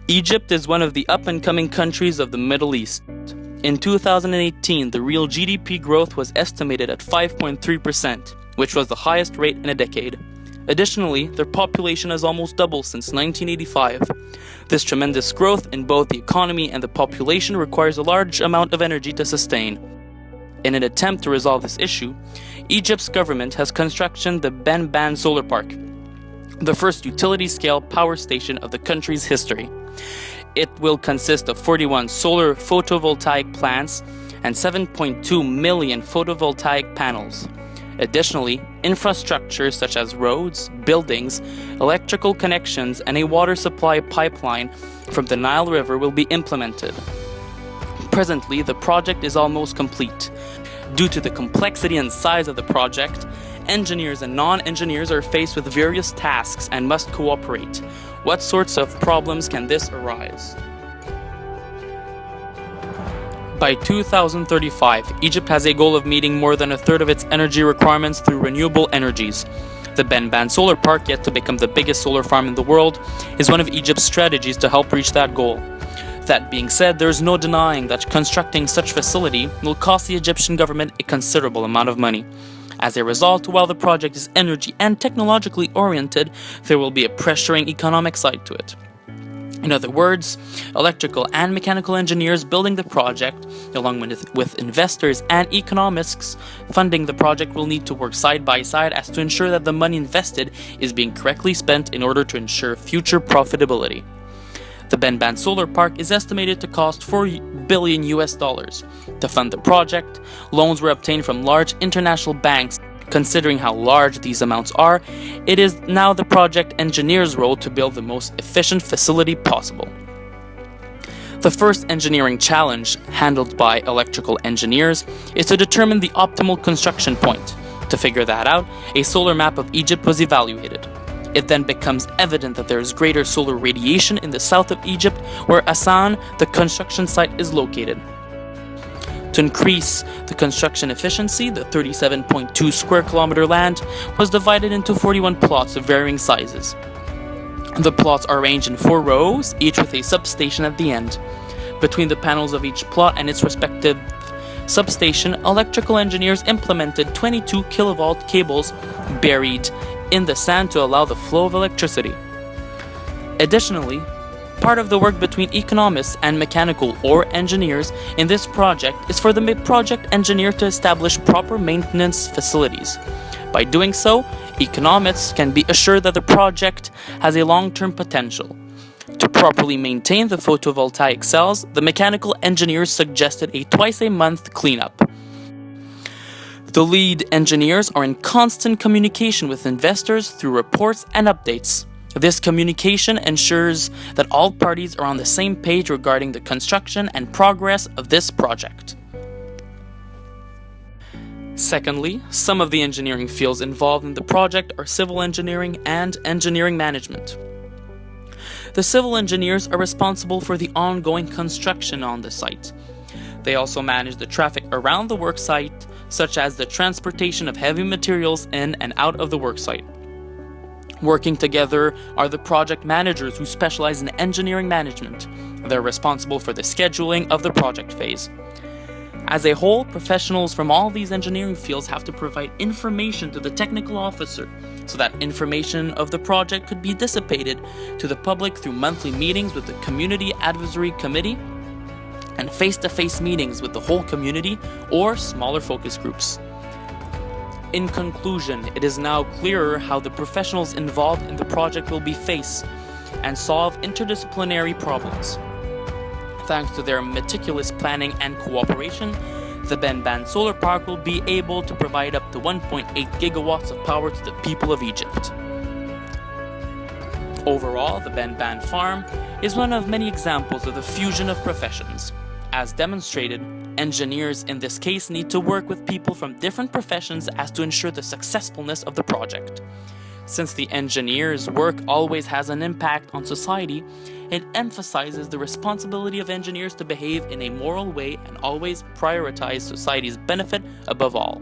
Egypt is one of the up-and-coming countries of the Middle East. In 2018, the real GDP growth was estimated at 5.3%, which was the highest rate in a decade. Additionally, their population has almost doubled since 1985. This tremendous growth in both the economy and the population requires a large amount of energy to sustain. In an attempt to resolve this issue, Egypt's government has constructed the Ben Solar Park, the first utility-scale power station of the country's history. It will consist of 41 solar photovoltaic plants and 7.2 million photovoltaic panels. Additionally, infrastructure such as roads, buildings, electrical connections, and a water supply pipeline from the Nile River will be implemented. Presently, the project is almost complete. Due to the complexity and size of the project, engineers and non-engineers are faced with various tasks and must cooperate. What sorts of problems can this arise? By 2035, Egypt has a goal of meeting more than a third of its energy requirements through renewable energies. The Ben Solar Park, yet to become the biggest solar farm in the world, is one of Egypt's strategies to help reach that goal. That being said, there is no denying that constructing such facility will cost the Egyptian government a considerable amount of money. As a result, while the project is energy and technologically oriented, there will be a pressuring economic side to it. In other words, electrical and mechanical engineers building the project, along with investors and economists funding the project, will need to work side by side as to ensure that the money invested is being correctly spent in order to ensure future profitability. The Ben Solar Park is estimated to cost $4 billion To fund the project, loans were obtained from large international banks. Considering how large these amounts are, it is now the project engineer's role to build the most efficient facility possible. The first engineering challenge, handled by electrical engineers, is to determine the optimal construction point. To figure that out, a solar map of Egypt was evaluated. It then becomes evident that there is greater solar radiation in the south of Egypt, where Aswan, the construction site, is located. To increase the construction efficiency, the 37.2 square kilometer land was divided into 41 plots of varying sizes. The plots are arranged in 4 rows, each with a substation at the end. Between the panels of each plot and its respective substation, electrical engineers implemented 22 kilovolt cables buried in the sand to allow the flow of electricity. Additionally, part of the work between economists and mechanical or engineers in this project is for the project engineer to establish proper maintenance facilities. By doing so, economists can be assured that the project has a long-term potential. To properly maintain the photovoltaic cells, the mechanical engineers suggested a twice-a-month cleanup. The lead engineers are in constant communication with investors through reports and updates. This communication ensures that all parties are on the same page regarding the construction and progress of this project. Secondly, some of the engineering fields involved in the project are civil engineering and engineering management. The civil engineers are responsible for the ongoing construction on the site. They also manage the traffic around the work site, such as the transportation of heavy materials in and out of the work site. Working together are the project managers who specialize in engineering management. They're responsible for the scheduling of the project phase. As a whole, professionals from all these engineering fields have to provide information to the technical officer so that information of the project could be dissipated to the public through monthly meetings with the Community Advisory Committee and face-to-face meetings with the whole community or smaller focus groups. In conclusion, it is now clearer how the professionals involved in the project will be faced and solve interdisciplinary problems. Thanks to their meticulous planning and cooperation, the Ben Solar Park will be able to provide up to 1.8 gigawatts of power to the people of Egypt. Overall, the Ben Farm is one of many examples of the fusion of professions. As demonstrated, engineers in this case need to work with people from different professions as to ensure the successfulness of the project. Since the engineer's work always has an impact on society, it emphasizes the responsibility of engineers to behave in a moral way and always prioritize society's benefit above all.